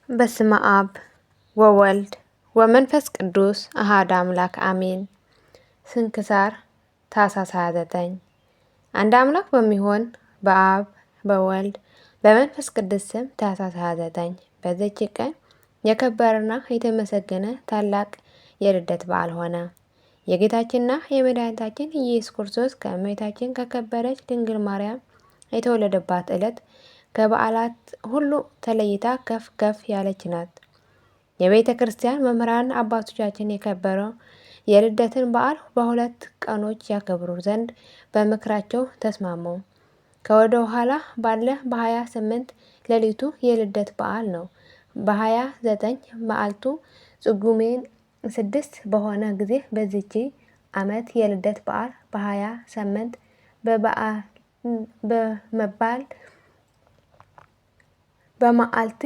በስመ አብ ወወልድ ወመንፈስ ቅዱስ አሐዱ አምላክ አሜን። ስንክሳር ታኅሳስ 29 አንድ አምላክ በሚሆን በአብ በወልድ በመንፈስ ቅዱስ ስም ታኅሳስ 29 በዚች ቀን የከበረና የተመሰገነ ታላቅ የልደት በዓል ሆነ። የጌታችንና የመድኃኒታችን ኢየሱስ ክርስቶስ ከእመቤታችን ከከበረች ድንግል ማርያም የተወለደባት ዕለት ከበዓላት ሁሉ ተለይታ ከፍ ከፍ ያለች ናት። የቤተ ክርስቲያን መምህራን አባቶቻችን የከበረው የልደትን በዓል በሁለት ቀኖች ያከብሩ ዘንድ በምክራቸው ተስማሙ። ከወደ ኋላ ባለ በ28 ሌሊቱ የልደት በዓል ነው። በ29 መዓልቱ ጽጉሜን 6 በሆነ ጊዜ በዚች ዓመት የልደት በዓል በ28 በመባል በመዓልት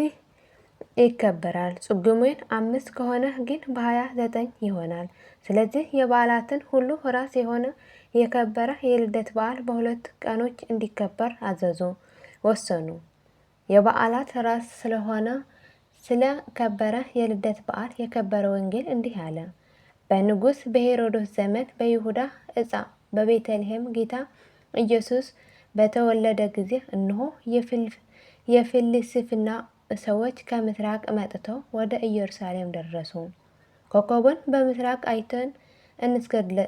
ይከበራል። ጽጉሜን 5 ከሆነ ግን በ29 ይሆናል። ስለዚህ የበዓላትን ሁሉ ራስ የሆነ የከበረ የልደት በዓል በሁለት ቀኖች እንዲከበር አዘዙ፣ ወሰኑ። የበዓላት ራስ ስለሆነ ስለ ከበረ የልደት በዓል የከበረ ወንጌል እንዲህ አለ። በንጉሥ በሄሮዶስ ዘመን በይሁዳ ዕፃ በቤተልሔም ጌታ ኢየሱስ በተወለደ ጊዜ እነሆ የፍልስፍና ሰዎች ከምስራቅ መጥተው ወደ ኢየሩሳሌም ደረሱ። ኮከቡን በምስራቅ አይተን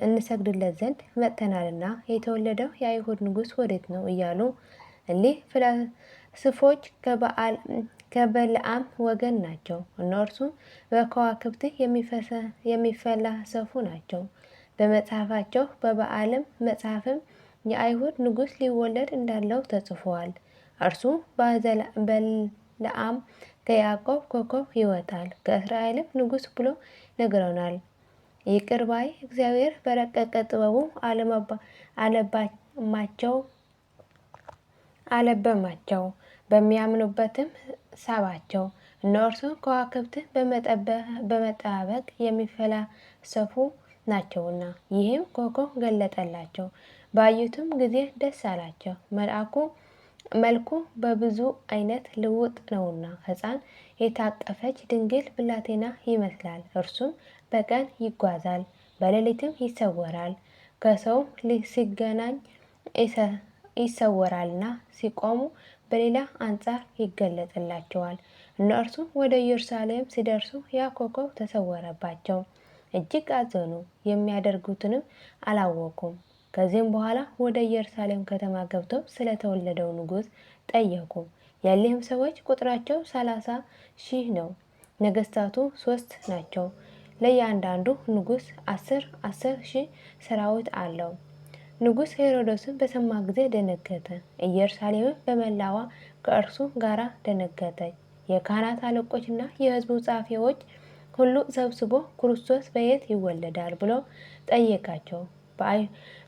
እንሰግድለት ዘንድ መጥተናልና የተወለደው የአይሁድ ንጉሥ ወዴት ነው እያሉ እሊህ ፍልስፎች ከበለዓም ወገን ናቸው። እነርሱ በከዋክብት የሚፈላሰፉ ናቸው። በመጽሐፋቸው በበዓለም መጽሐፍም የአይሁድ ንጉሥ ሊወለድ እንዳለው ተጽፏል። እርሱ በለዓም ከያዕቆብ ኮከብ ይወጣል፣ ከእስራኤልም ንጉሥ ብሎ ነግሮናል። ይቅር ባይ እግዚአብሔር በረቀቀ ጥበቡ አለበማቸው፣ በሚያምኑበትም ሳባቸው። እነርሱ ከዋክብትን በመጠባበቅ የሚፈላሰፉ ናቸውና። ይህም ኮከብ ገለጠላቸው። ባዩትም ጊዜ ደስ አላቸው። መልኩ በብዙ አይነት ልውጥ ነውና ሕፃን የታቀፈች ድንግል ብላቴና ይመስላል። እርሱም በቀን ይጓዛል፣ በሌሊትም ይሰወራል። ከሰው ሲገናኝ ይሰወራልና ሲቆሙ በሌላ አንጻር ይገለጥላቸዋል። እነርሱ ወደ ኢየሩሳሌም ሲደርሱ ያ ኮከብ ተሰወረባቸው። እጅግ አዘኑ፣ የሚያደርጉትንም አላወቁም። ከዚህም በኋላ ወደ ኢየሩሳሌም ከተማ ገብተው ስለተወለደው ንጉሥ ጠየቁ። የእሊህም ሰዎች ቁጥራቸው 30,000 ነው። ነገሥታቱ 3 ናቸው። ለእያንዳንዱ ንጉሥ 10,000 ሰራዊት አለው። ንጉሥ ሄሮዶስን በሰማ ጊዜ ደነገጠ። ኢየሩሳሌምም በመላዋ ከእርሱ ጋር ደነገጠች። የካህናት አለቆችና የሕዝቡ ጸሐፊዎች ሁሉ ሰብስቦ ክርስቶስ በየት ይወለዳል ብሎ ጠየቃቸው።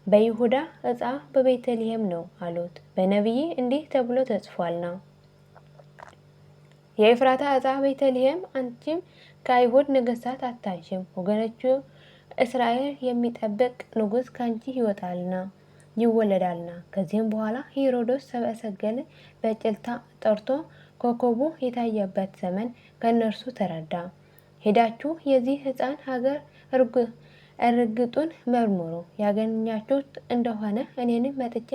በይሁዳ ዕፃ በቤተልሔም ነው አሉት። በነቢይ እንዲህ ተብሎ ተጽፏልና የኤፍራታ ዕፃ ቤተልሔም አንቺም ከአይሁድ ነገሥታት አታንሽም፣ ወገኖቹ እስራኤል የሚጠብቅ ንጉሥ ካንቺ ይወለዳልና። ከዚህም በኋላ ሄሮዶስ ሰብአ ሰገል በጭልታ ጠርቶ ኮከቡ የታየበት ዘመን ከእነርሱ ተረዳ። ሄዳችሁ የዚህ ሕፃን ሀገር እርግጡን መርምሩ፣ ያገኛችሁት እንደሆነ እኔንም መጥቼ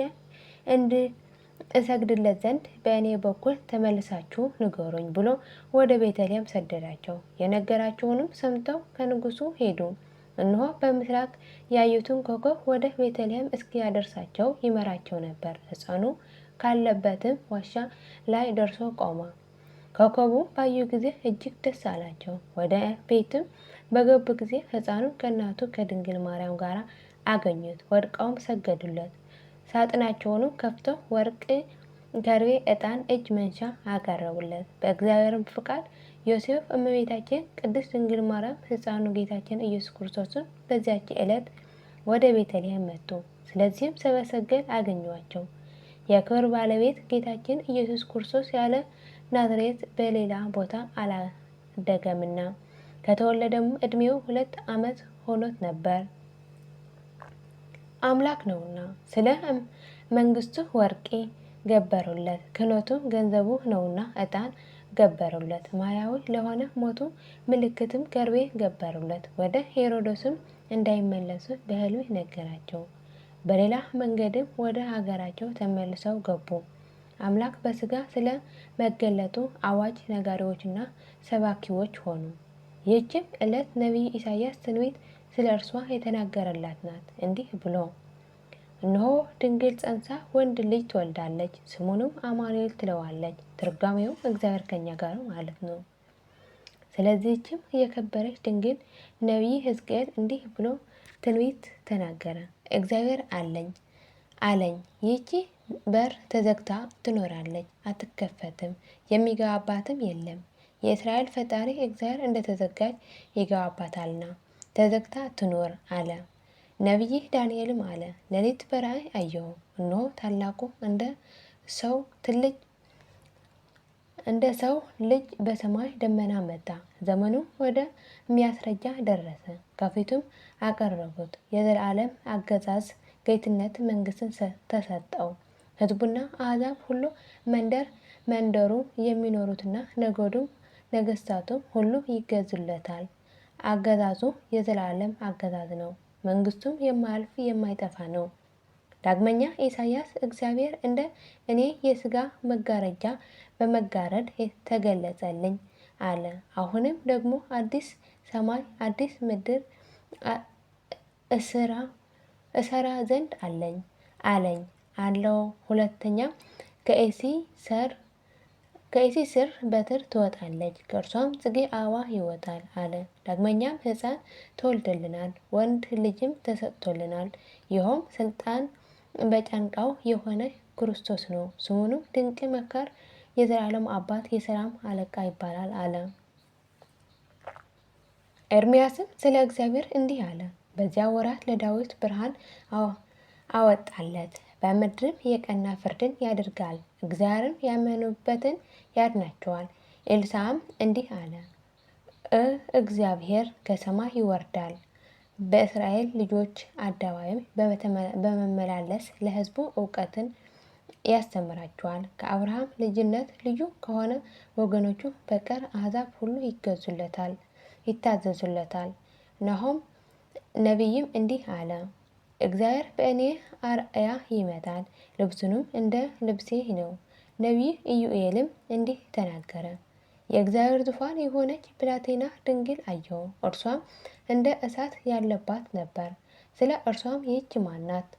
እሰግድለት ዘንድ በእኔ በኩል ተመልሳችሁ ንገሩኝ ብሎ ወደ ቤተልሔም ሰደዳቸው። የነገራቸውንም ሰምተው ከንጉሡ ሄዱ። እነሆ በምስራቅ ያዩትን ኮከብ ወደ ቤተልሔም እስኪያደርሳቸው ይመራቸው ነበር። ሕፃኑ ካለበትም ዋሻ ላይ ደርሶ ቆመ። ኮከቡ ባዩ ጊዜ እጅግ ደስ አላቸው። ወደ ቤትም በገቡ ጊዜ ሕፃኑን ከእናቱ ከድንግል ማርያም ጋር አገኙት። ወድቀውም ሰገዱለት። ሳጥናቸውንም ከፍተው ወርቅ፣ ከርቤ፣ ዕጣን፣ እጅ መንሻ አቀረቡለት። በእግዚአብሔርም ፍቃድ ዮሴፍ፣ እመቤታችን ቅድስት ድንግል ማርያም ሕፃኑ ጌታችን ኢየሱስ ክርስቶስን በዚያች ዕለት ወደ ቤተልሔም መጡ። ስለዚህም ሰብአ ሰገል አገኟቸው። የክብር ባለቤት ጌታችን ኢየሱስ ክርስቶስ ያለ ናዝሬት በሌላ ቦታ አላደገምና ከተወለደም ዕድሜው 2 ዓመት ሆኖት ነበር። አምላክ ነውና ስለ መንግሥቱ ወርቅ ገበሩለት። ክህነቱም ገንዘቡ ነውና ዕጣን ገበሩለት። ማያዊ ለሆነ ሞቱ ምልክትም ከርቤ ገበሩለት። ወደ ሄሮዶስም እንዳይመለሱ በሕልም ነገራቸው። በሌላ መንገድም ወደ ሀገራቸው ተመልሰው ገቡ። አምላክ በስጋ ስለ መገለጡ አዋጅ ነጋሪዎችና ሰባኪዎች ሆኑ። ይህችም ዕለት ነቢይ ኢሳያስ ትንቢት ስለ እርሷ የተናገረላት ናት፣ እንዲህ ብሎ እነሆ ድንግል ጸንሳ ወንድ ልጅ ትወልዳለች፣ ስሙንም አማኑኤል ትለዋለች። ትርጓሜው እግዚአብሔር ከኛ ጋር ማለት ነው። ስለዚህችም የከበረች ድንግል ነቢይ ሕዝቅኤል እንዲህ ብሎ ትንቢት ተናገረ። እግዚአብሔር አለኝ ይህቺ በር ተዘግታ ትኖራለች፣ አትከፈትም፣ የሚገባባትም የለም። የእስራኤል ፈጣሪ እግዚአብሔር እንደተዘጋች ይገባባታልና ተዘግታ ትኖር አለ። ነቢይ ዳንኤልም አለ፣ ሌሊት በራእይ አየሁ፣ እነሆ ታላቁ እንደ ሰው ልጅ በሰማይ ደመና መጣ። ዘመኑም ወደ ሚያስረጃ ደረሰ። ከፊቱም አቀረቡት። የዘላለም አገዛዝ፣ ጌትነት፣ መንግስትን ተሰጠው። ሕዝቡና አሕዛብ ሁሉ መንደሩ የሚኖሩትና ነገስታቱም ሁሉ ይገዙለታል። አገዛዙ የዘላለም አገዛዝ ነው። መንግስቱም የማያልፍ የማይጠፋ ነው። ዳግመኛ ኢሳያስ እግዚአብሔር እንደ እኔ የሥጋ መጋረጃ በመጋረድ ተገለጸልኝ አለ። አሁንም ደግሞ አዲስ ሰማይ አዲስ ምድር እሰራ ዘንድ አለኝ አለው። ሁለተኛ ከእሴይ ስር በትር ትወጣለች፣ ከእርሷም ጽጌ አበባ ይወጣል አለ። ዳግመኛም ሕፃን ተወልዶልናል፣ ወንድ ልጅም ተሰጥቶልናል። ይኸውም ስልጣን በጫንቃው የሆነ ክርስቶስ ነው። ስሙንም ድንቅ መካር፣ የዘላለም አባት፣ የሰላም አለቃ ይባላል አለ። ኤርምያስም ስለ እግዚአብሔር እንዲህ አለ። በዚያ ወራት ለዳዊት ብርሃን አወጣለት፣ በምድርም የቀና ፍርድን ያደርጋል፣ እግዚአብሔርን ያመኑበትን ያድናቸዋል። ኤልሳዕም እንዲህ አለ፣ እግዚአብሔር ከሰማይ ይወርዳል፣ በእስራኤል ልጆች አደባባይም በመመላለስ ለሕዝቡ እውቀትን ያስተምራቸዋል። ከአብርሃም ልጅነት ልዩ ከሆነ ወገኖቹ በቀር አሕዛብ ሁሉ ይታዘዙለታል። ናሆም ነቢይም እንዲህ አለ፣ እግዚአብሔር በእኔ አርአያ ይመጣል፣ ልብሱንም እንደ ልብሴ ነው። ነቢይ ኢዩኤልም እንዲህ ተናገረ፣ የእግዚአብሔር ዙፋን የሆነች ብላቴና ድንግል አየሁ። እርሷም እንደ እሳት ያለባት ነበር። ስለ እርሷም ይህች ማን ናት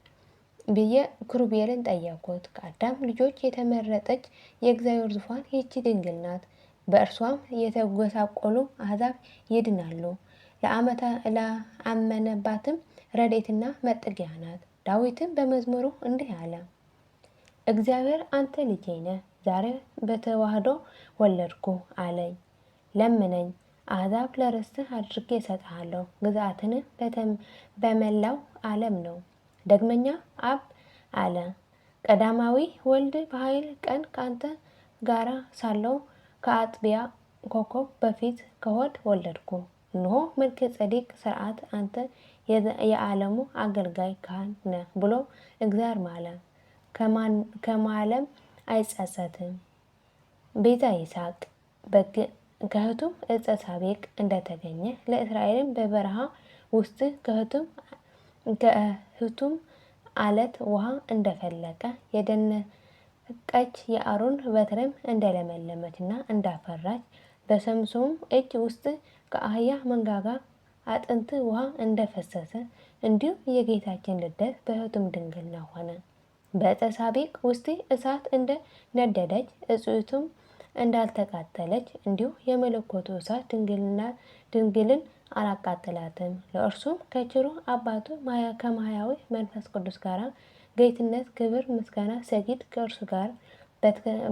ብዬ ኪሩቤልን ጠየቅኩት። ከአዳም ልጆች የተመረጠች የእግዚአብሔር ዙፋን ይህች ድንግል ናት። በእርሷም የተጎሳቆሉ አሕዛብ ይድናሉ። ለአመነባትም ረድኤትና መጠጊያ ናት። ዳዊትም በመዝሙሩ እንዲህ አለ፣ እግዚአብሔር አንተ ልጄ ነህ፣ ዛሬ በተዋህዶ ወለድኩ አለኝ። ለምነኝ፣ አሕዛብ ለርስትህ አድርጌ እሰጥሃለሁ፣ ግዛትንም በመላው ዓለም ነው። ዳግመኛ አብ አለ፣ ቀዳማዊ ወልድ በኃይል ቀን ከአንተ ጋራ ሳለው ከአጥቢያ ኮከብ በፊት ከሆድ ወለድኩ። እነሆ መልከ ጼዴቅ ሥርዓት አንተ የዓለሙ አገልጋይ ካህን ነህ ብሎ እግዚአብሔር ማለ። ከማለም አይጸጸትም። ቤዛ ይስሐቅ ከሕቱም ዕፀ ሳቤቅ እንደተገኘ ለእስራኤልም በበረሃ ውስጥ ከሕቱም አለት ውሃ እንደፈለቀ የደነቀች የአሮን በትርም እንደለመለመችና እንዳፈራች በሰምሶም እጅ ውስጥ ከአህያ መንጋጋ አጥንት ውሃ እንደፈሰሰ እንዲሁም የጌታችን ልደት በሕቱም ድንግልና ሆነ። በዕፀ ሳቤቅ ውስጥ እሳት እንደ ነደደች እጽቱም እንዳልተቃጠለች እንዲሁ የመለኮቱ እሳት ድንግልን አላቃጠላትም። ለእርሱም ከችሩ አባቱ ከማያዊ መንፈስ ቅዱስ ጋር ጌትነት፣ ክብር፣ ምስጋና፣ ሰጊድ ከእርሱ ጋር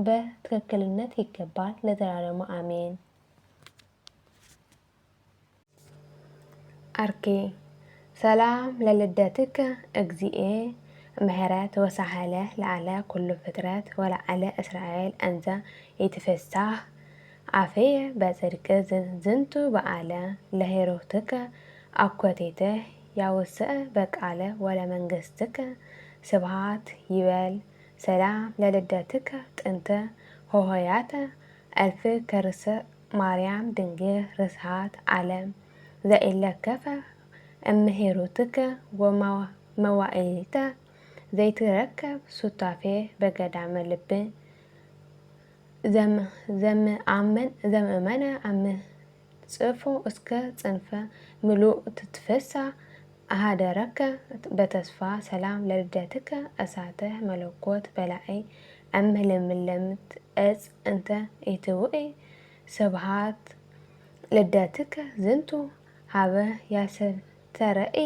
በትክክልነት ይገባል ለዘላለሙ አሜን። አርኬ ሰላም ለልደትከ እግዚኤ ምህረት ወሳህለ ለዓለ ኩሉ ፍጥረት ወለዓለ እስራኤል እንዘ ይትፈሳህ አፈየ በጽድቅ ዝንቱ በዓለ ለሄሮትከ አኮቴተ ያወስእ በቃለ ወለመንግስትከ ስብሃት ይበል። ሰላም ለልደትከ ጥንተ ሆሆያተ ألف كرس ማርያም ድንግል ርስሃት ዓለም ዘኢለከፈ እምሄሮትከ ወመዋዕሊተ ዘይትረከብ ሱታፌ በገዳመ ልብ ዘምእመነ አምጽፎ እስከ ጽንፈ ምሉእ ትትፈሳ አሃደረከ በተስፋ ሰላም ለልደትከ እሳተ መለኮት በላዒ እምለምለምት እጽ እንተ ኢትውኢ ስብሃት ልደትከ ዝንቱ ሀበ ያስተርኢ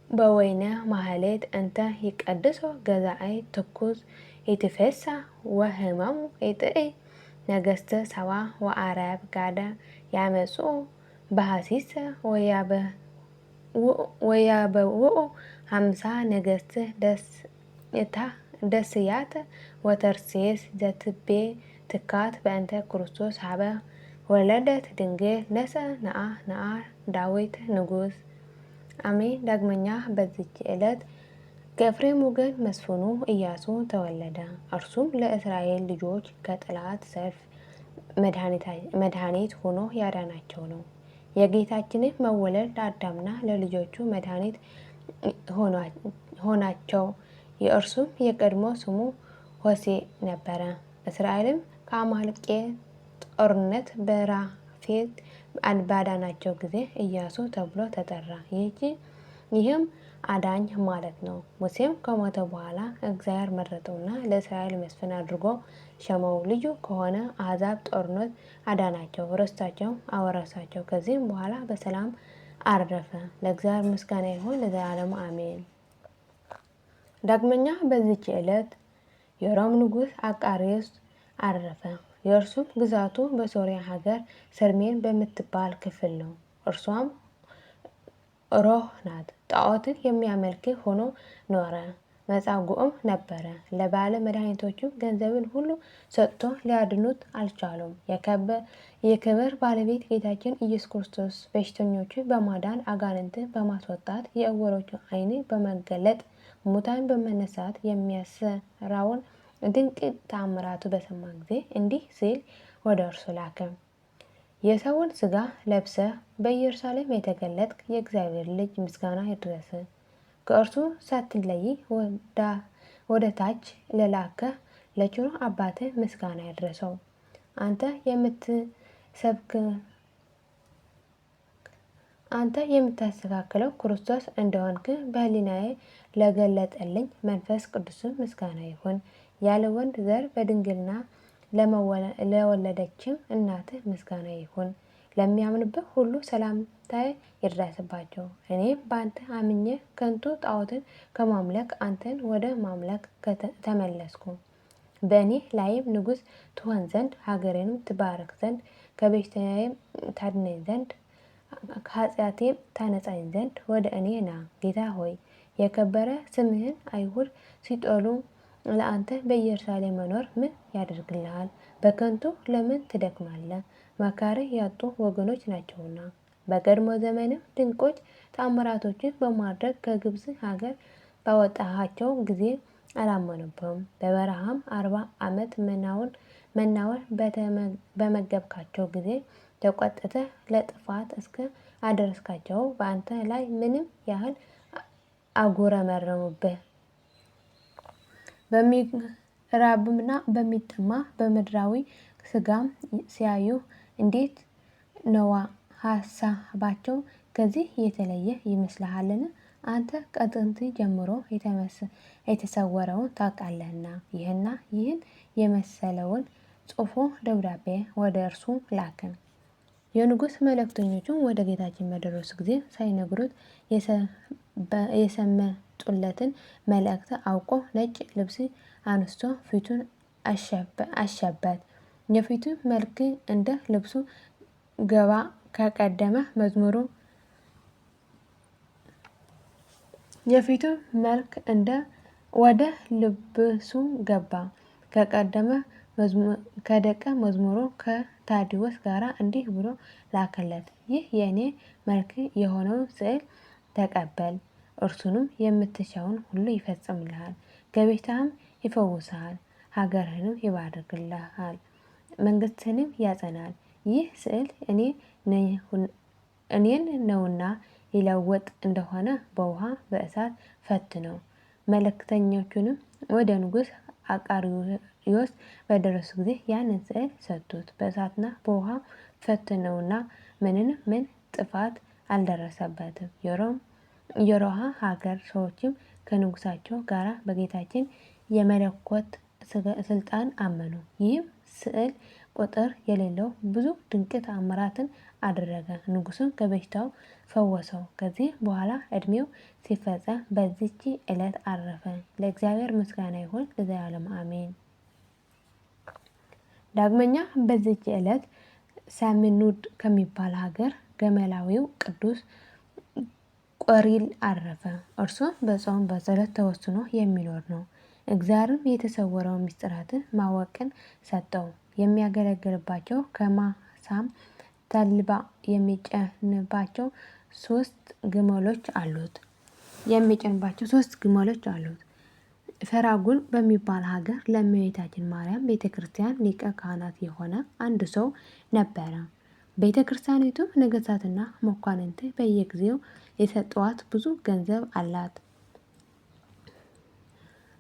በወይነ ማህሌት እንተ ይቀድሶ ገዛኢ ትኩስ ይትፌሳ ወህመሙ ይጥኢ ነገስተ ሰባ ወአርያብ ጋዳ ያመጽኡ በሐሲሰ ወያበውኡ ሃምሳ ነገስት ደስያተ ወተርሴስ ዘትቤ ትካት በእንተ ክርስቶስ ሀበ ወለደት ድንግል ነሰ ነአ ዳዊት ንጉስ አሜን። ዳግመኛ በዚች ዕለት ከኤፍሬም ወገን መስፍኑ ኢያሱ ተወለደ። እርሱም ለእስራኤል ልጆች ከጠላት ሰይፍ መድኃኒት ሆኖ ያዳናቸው ነው። የጌታችንን መወለድ ለአዳምና ለልጆቹ መድኃኒት ሆናቸው። የእርሱም የቀድሞ ስሙ ሆሴዕ ነበረ። እስራኤልም ከአማልቄ ጦርነት በራፌት ባዳናቸው ጊዜ ኢያሱ ተብሎ ተጠራ። ይህም አዳኝ ማለት ነው። ሙሴም ከሞተ በኋላ እግዚአብሔር መረጠውና ለእስራኤል መስፍን አድርጎ ሸመው። ልጁ ከሆነ አሕዛብ ጦርነት አዳናቸው፣ ርስታቸው አወረሳቸው። ከዚህም በኋላ በሰላም አረፈ። ለእግዚአብሔር ምስጋና ይሁን ለዘላለሙ አሜን። ዳግመኛ በዚች ዕለት የሮም ንጉሥ አቃርዮስ አረፈ። የእርሱም ግዛቱ በሶርያ ሀገር ሰሜን በምትባል ክፍል ነው። እርሷም ሮህ ናት። ጣዖትን የሚያመልክ ሆኖ ኖረ። መጻጉዕም ነበረ። ለባለ መድኃኒቶቹ ገንዘብን ሁሉ ሰጥቶ ሊያድኑት አልቻሉም። የክብር ባለቤት ጌታችን ኢየሱስ ክርስቶስ በሽተኞችን በማዳን አጋንንትን በማስወጣት የዕውሮችን ዓይን በመገለጥ ሙታን በመነሳት የሚያሰራውን ድንቅ ተአምራቱ በሰማ ጊዜ እንዲህ ሲል ወደ እርሱ ላከ። የሰውን ሥጋ ለብሰህ በኢየሩሳሌም የተገለጥክ የእግዚአብሔር ልጅ ምስጋና ይድረስ። ከእርሱ ሳትለይ ወደ ታች ለላከ ለቸሩ አባትህ ምስጋና ይድረሰው። አንተ የምታስተካክለው ክርስቶስ እንደሆንክ በሕሊናዬ ለገለጠልኝ መንፈስ ቅዱስም ምስጋና ይሁን። ያለ ወንድ ዘር በድንግልና ለወለደችም እናትህ ምስጋና ይሁን። ለሚያምንብህ ሁሉ ሰላምታዬ ይድረስባቸው። እኔም በአንተ አምኜ ከንቱ ጣዖትን ከማምለክ አንተን ወደ ማምለክ ተመለስኩ። በእኔ ላይም ንጉሥ ትሆን ዘንድ ሀገሬንም ትባረክ ዘንድ ከበሽታዬም ታድነኝ ዘንድ ከኃጢአቴም ታነጻኝ ዘንድ ወደ እኔ ና። ጌታ ሆይ የከበረ ስምህን አይሁድ ሲጠሉ ለአንተ በኢየሩሳሌም መኖር ምን ያደርግልሃል? በከንቱ ለምን ትደክማለህ? መካሪህ ያጡ ወገኖች ናቸውና። በቀድሞ ዘመንም ድንቆች ተአምራቶችን በማድረግ ከግብፅ ሀገር ባወጣሃቸው ጊዜ አላመኑብህም። በበረሃም 40 ዓመት መናውን በመገብካቸው ጊዜ ተቆጥተህ ለጥፋት እስከ አደረስካቸው በአንተ ላይ ምንም ያህል አጉረመረሙብህ። በሚራብና በሚጠማ በምድራዊ ስጋም ሲያዩ እንዴት ነዋ ሀሳባቸው ከዚህ የተለየ ይመስልሃልን? አንተ ከጥንት ጀምሮ የተሰወረውን ታውቃለህና። ይህን የመሰለውን ጽፎ ደብዳቤ ወደ እርሱ ላክን። የንጉሥ መልእክተኞቹም ወደ ጌታችን በደረሱ ጊዜ ሳይነግሩት የሰመጡለትን መልእክት አውቆ ነጭ ልብስ አንስቶ ፊቱን አሸበት። የፊቱ መልክ እንደ ልብሱ ገባ ከቀደመ መዝሙሩ ወደ ልብሱ ገባ ከደቀ መዝሙሩ ከታዲዎስ ጋር እንዲህ ብሎ ላከለት። ይህ የእኔ መልክ የሆነውን ስዕል ተቀበል። እርሱንም የምትሻውን ሁሉ ይፈጽምልሃል፣ ከበሽታህም ይፈውስሃል፣ ሀገርህንም ይባርክልሃል። መንግስትንም ያጸናል። ይህ ስዕል እኔን ነውና ይለወጥ እንደሆነ በውሃ በእሳት ፈትነው። መልእክተኞቹንም ወደ ንጉሥ አቃርዮስ በደረሱ ጊዜ ያንን ስዕል ሰጡት። በእሳትና በውሃ ፈትነውና ምን ጥፋት አልደረሰበትም። የሮሃ ሀገር ሰዎችም ከንጉሳቸው ጋር በጌታችን የመለኮት ስልጣን አመኑ። ይህም ስዕል ቁጥር የሌለው ብዙ ድንቅ ተአምራትን አደረገ። ንጉሱም ከበሽታው ፈወሰው። ከዚህ በኋላ እድሜው ሲፈጸም በዚች ዕለት አረፈ። ለእግዚአብሔር ምስጋና ይሁን ለዘላለም አሜን። ዳግመኛ በዚች ዕለት ሳምኑድ ከሚባል ሀገር ገመላዊው ቅዱስ ቆሪል አረፈ። እርሱም በጾም በጸሎት ተወስኖ የሚኖር ነው። እግዚአብሔርም የተሰወረውን ምስጢራትን ማወቅን ሰጠው። የሚያገለግልባቸው ከማሳም ተልባ የሚጭንባቸው 3 ግመሎች አሉት። ፈራጉል በሚባል ሀገር ለእመቤታችን ማርያም ቤተክርስቲያን ሊቀ ካህናት የሆነ አንድ ሰው ነበረ። ቤተክርስቲያኒቱ ነገሥታትና መኳንንት በየጊዜው የሰጠዋት ብዙ ገንዘብ አላት።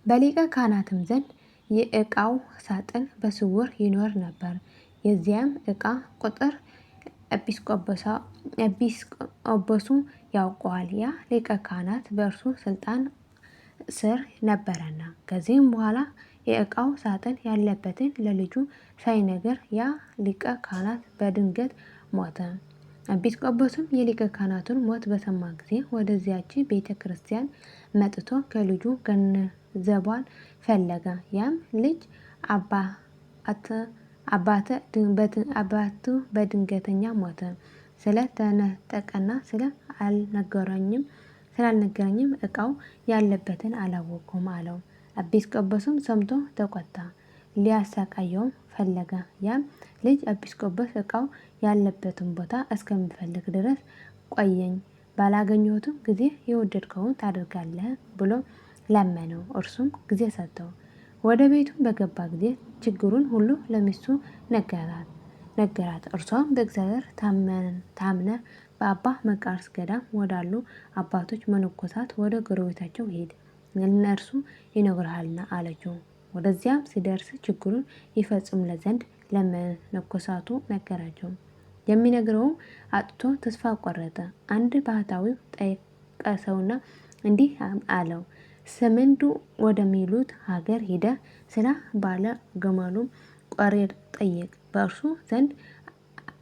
በሊቀ ካህናትም ዘንድ የዕቃው ሳጥን በስውር ይኖር ነበር። የዚያም ዕቃ ቁጥር ኤጲስቆጶሱ ያውቀዋል። ያ ሊቀ ካህናት በእርሱ ስልጣን ስር ነበረና። ከዚህም በኋላ የዕቃው ሳጥን ያለበትን ለልጁ ሳይነግር ያ ሊቀ ካህናት በድንገት ሞተ። ኤጲስቆጶስም የሊቀ ካህናቱን ሞት በሰማ ጊዜ ወደዚያች ቤተ ክርስቲያን መጥቶ ከልጁ ገንዘቧን ፈለገ። ያም ልጅ አባቱ በድንገተኛ ሞተ። ስለተነጠቀና ስላልነገረኝም ዕቃው ያለበትን አላወቅኩም አለው። ኤጲስቆጶስም ሰምቶ ተቆጣ፣ ሊያሰቃየውም ፈለገ። ያም ልጅ ኤጲስቆጶስ ዕቃው ያለበትን ቦታ እስከሚፈልግ ድረስ ቆየኝ፣ ባላገኘሁትም ጊዜ የወደድከውን ታደርጋለህ ብሎ ለመነው። እርሱም ጊዜ ሰጠው። ወደ ቤቱ በገባ ጊዜ ችግሩን ሁሉ ለሚስቱ ነገራት። እርሷም በእግዚአብሔር ታምነ በአባ መቃርስ ገዳም ወዳሉ አባቶች መነኮሳት ወደ ጎረቤታቸው ሂድ፣ እነርሱ ይነግሩሃልና አለችው። ወደዚያም ሲደርስ ችግሩን ይፈጽሙለት ዘንድ ለመነኮሳቱ ነገራቸው። የሚነግረውም አጥቶ ተስፋ ቆረጠ። አንድ ባህታዊ ጠቀሰውና እንዲህ አለው፣ ሰመንዱ ወደሚሉት ሀገር ሂደህ ስለ ባለ ገመሉ ቆሪር ጠይቅ፣ በእርሱ ዘንድ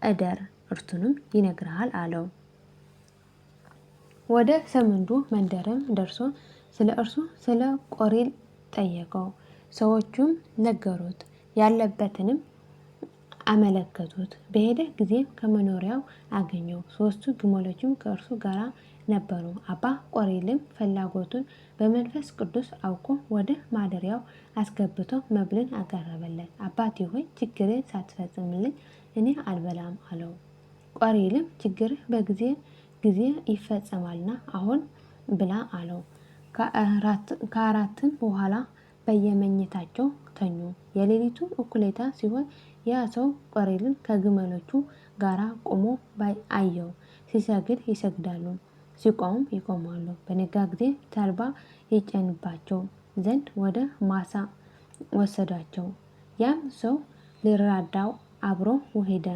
እደር፣ እርሱንም ይነግርሃል አለው። ወደ ሰመንዱ መንደርም ደርሶ ስለ እርሱ ስለ ቆሪል ጠየቀው። ሰዎቹም ነገሩት፣ ያለበትንም አመለከቱት። በሄደ ጊዜ ከመኖሪያው አገኘው። 3 ግመሎችም ከእርሱ ጋር ነበሩ። አባ ቆሪልም ፍላጎቱን በመንፈስ ቅዱስ አውቆ ወደ ማደሪያው አስገብቶ መብልን አቀረበለት። አባቴ ሆይ ችግርን ሳትፈጽምልኝ እኔ አልበላም አለው። ቆሪልም ችግርህ በጊዜ ይፈጸማልና አሁን ብላ አለው። ከአራትም በኋላ በየመኝታቸው ተኙ። የሌሊቱ እኩሌታ ሲሆን ያ ሰው ቆሪልን ከግመሎቹ ጋር ቆሞ አየው። ሲሰግድ ይሰግዳሉ፣ ሲቆም ይቆማሉ። በነጋ ጊዜ ተልባ ይጭንባቸው ዘንድ ወደ ማሳ ወሰዷቸው። ያም ሰው ሊራዳው አብሮ ሄደ።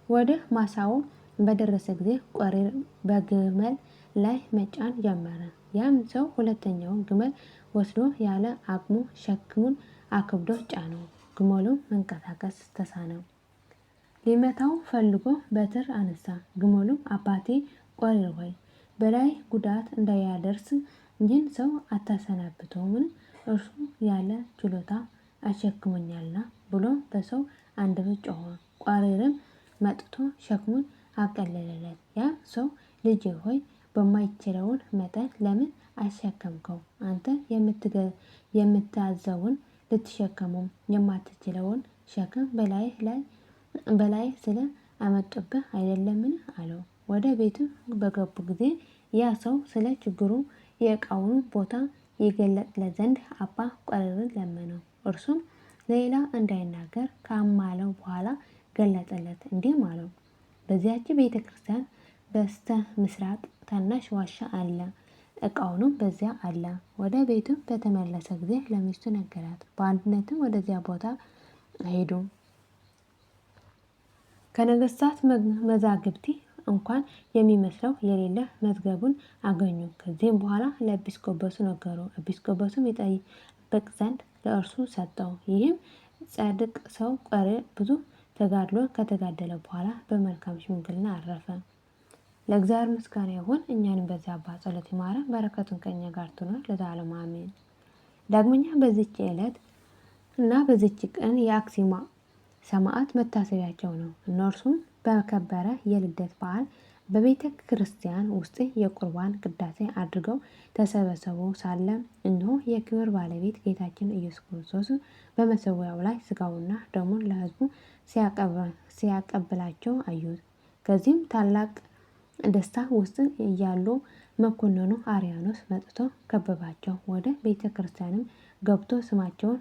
ወደ ማሳው በደረሰ ጊዜ ቆሪል በግመል ላይ መጫን ጀመረ። ያም ሰው ሁለተኛውን ግመል ወስዶ ያለ አቅሙ ሸክሙን አክብዶ ጫነው። ግመሉም መንቀሳቀስ ተሳነው። ሊመታው ፈልጎ በትር አነሳ። ግመሉም አባቴ ቆሪል ሆይ በላይ ጉዳት እንዳያደርስ ይህን ሰው አታሰናብተውምን? እርሱ ያለ ችሎታ አሸክሞኛልና ብሎ በሰው አንደበት ጮኸ። ቆሪልም መጥቶ ሸክሙን አቀለለለት። ያ ሰው ልጄ ሆይ በማይችለውን መጠን ለምን አሸከምከው? አንተ የምታዘውን ልትሸከመው የማትችለውን ሸክም በላይ ስለ አመጡብህ አይደለምን? አለው። ወደ ቤቱ በገቡ ጊዜ ያ ሰው ስለ ችግሩ የዕቃውን ቦታ ይገለጥለት ዘንድ አባ ቆሪልን ለመነው። እርሱም ሌላ እንዳይናገር ካማለው በኋላ ገለጠለት፣ እንዲህም አለው፣ በዚያች ቤተ ክርስቲያን በስተ ምስራቅ ታናሽ ዋሻ አለ። ዕቃውንም በዚያ አለ። ወደ ቤቱም በተመለሰ ጊዜ ለሚስቱ ነገራት። በአንድነትም ወደዚያ ቦታ ሄዱ። ከነገስታት መዛግብቲ እንኳን የሚመስለው የሌለ መዝገቡን አገኙ። ከዚህም በኋላ ለኤጲስቆጶሱ ነገሩ። ኤጲስቆጶሱም ይጠብቅ ዘንድ ለእርሱ ሰጠው። ይህም ጻድቅ ሰው ቆሬ ብዙ ተጋድሎ ከተጋደለ በኋላ በመልካም ሽምግልና አረፈ። ለእግዚአብሔር ምስጋና ይሁን። እኛንም በዚያ አባት ጸሎት ይማረን፣ በረከቱን ከእኛ ጋር ትኖር ለዘላለሙ አሜን። ዳግመኛ በዚች ዕለት እና በዚች ቀን የአክሲማ ሰማዕት መታሰቢያቸው ነው። እነርሱም በከበረ የልደት በዓል በቤተ ክርስቲያን ውስጥ የቁርባን ቅዳሴ አድርገው ተሰበሰቡ ሳለ እነሆ የክብር ባለቤት ጌታችን ኢየሱስ ክርስቶስ በመሰዊያው ላይ ስጋውና ደሙን ለሕዝቡ ሲያቀብላቸው አዩት። ከዚህም ታላቅ ደስታ ውስጥ እያሉ መኮንኑ አርያኖስ መጥቶ ከበባቸው። ወደ ቤተ ክርስቲያንም ገብቶ ስማቸውን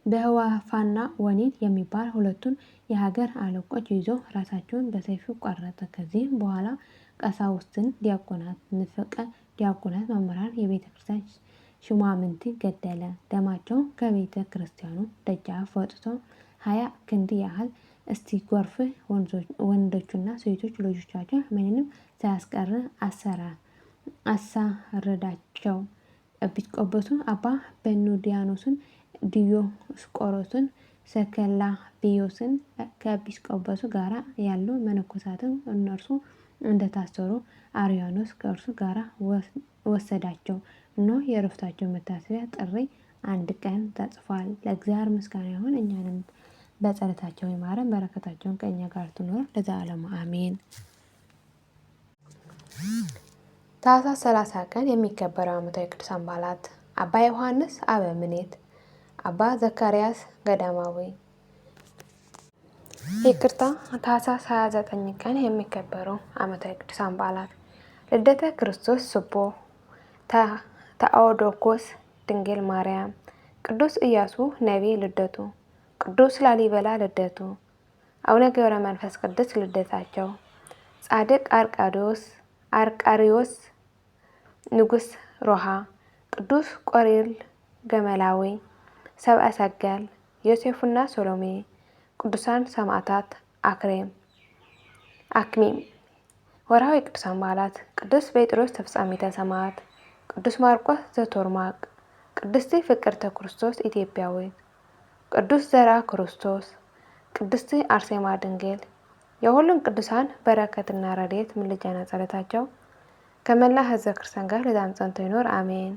በህዋፋና ወኒን የሚባል ሁለቱን የሀገር አለቆች ይዞ ራሳቸውን በሰይፍ ቆረጠ። ከዚህም በኋላ ቀሳውስትን፣ ዲያቆናት፣ ንፍቀ ዲያቆናት፣ መምህራን፣ የቤተ ክርስቲያን ሹማምንት ገደለ። ደማቸው ከቤተ ክርስቲያኑ ደጃፍ ወጥቶ 20 ክንድ ያህል እስኪጎርፍ ወንዶችና ሴቶች ልጆቻቸው ምንም ሳያስቀር አሳረዳቸው። ኤጲስቆጶሱ አባ በኑዲያኖስን፣ ዲዮስቆሮስን፣ ሰከላቢዮስን ከኤጲስቆጶሱ ጋር ያሉ መነኮሳትም እነርሱ እንደታሰሩ አርያኖስ ከእርሱ ጋር ወሰዳቸው። እነሆ የዕረፍታቸው መታሰቢያ ጥር 1 ቀን ተጽፏል። ለእግዚአብሔር ምስጋና ይሁን። እኛንም በጸሎታቸው ይማረን፣ በረከታቸውን ከእኛ ጋር ትኖር ለዘላለሙ አሜን። ታኅሳስ 30 ቀን የሚከበረው ዓመታዊ ቅዱሳን በዓላት አባ ዮሐንስ አበምኔት፣ አባ ዘካርያስ ገዳማዊ። ይቅርታ። ታኅሳስ 29 ቀን የሚከበሩ ዓመታዊ ቅዱሳን በዓላት ልደተ ክርስቶስ ስቦ፣ ተአውዶኮስ ድንግል ማርያም፣ ቅዱስ ኢያሱ ነቢይ ልደቱ፣ ቅዱስ ላሊበላ ልደቱ፣ አቡነ ገብረ መንፈስ ቅዱስ ልደታቸው፣ ጻድቅ አርቃሪዎስ ንጉሥ ሮሃ፣ ቅዱስ ቆሪል ገመላዊ፣ ሰብአ ሰገል፣ ዮሴፍና ሶሎሜ፣ ቅዱሳን ሰማዕታት አክሚም። ወርሃዊ ቅዱሳን በዓላት ቅዱስ ጴጥሮስ ተፍጻሜተ ሰማዕት፣ ቅዱስ ማርቆስ ዘቶርማቅ፣ ቅድስት ፍቅርተ ክርስቶስ ኢትዮጵያዊት፣ ቅዱስ ዘርአ ክርስቶስ፣ ቅድስት አርሴማ ድንግል። የሁሉም ቅዱሳን በረከትና ረድኤት ምልጃና ጸሎታቸው ከመላ ሕዝበ ክርስቲያን ጋር ለዘላለሙ ጸንቶ ይኖር አሜን።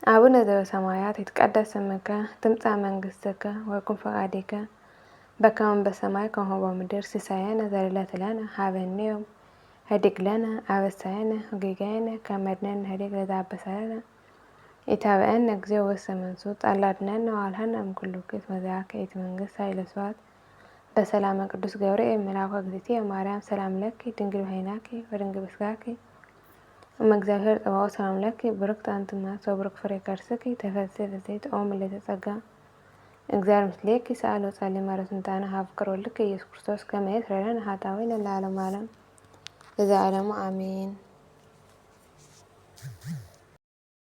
አቡነ ዘበሰማያት ይትቀደስ ስምከ ትምጻእ መንግሥትከ ወይኩን ፈቃድከ በከመ በሰማይ ከማሁ በምድር ሲሳየነ ዘለለዕለትነ ሀበነ ዮም ኅድግ ለነ አበሳየነ ወጌጋየነ ከመ ንሕነኒ ንኅድግ ለዘአበሰለነ ኢታብአነ እግዚኦ ውስተ መንሱት አላድኅነነ ወአልሃነ እምኩሉ ክፉ ወዘአከ ይእቲ መንግሥት ኃይለ ስብሐት በሰላመ ቅዱስ ገብርኤል መልአከ እግዝእትየ ማርያም ሰላም ለኪ ድንግል በኅሊናኪ ወድንግል በሥጋኪ እመ እግዚአብሔር ጸባኦት ሰላም ለኪ ብርክት አንቲ እምአንስት ወብሩክ ፍሬ ከርሥኪ ተፈሥሒ ፍሥሕት ኦ ምልዕተ ጸጋ እግዚአብሔር ምስሌኪ ሰአሊ ወጸልዪ ማረስንታነ ሀፍቅር ወልድኪ ኢየሱስ ክርስቶስ ከመ ይስረይ ለነ ኃጣውኢነ ለዓለመ ዓለም ለዘላለሙ አሜን።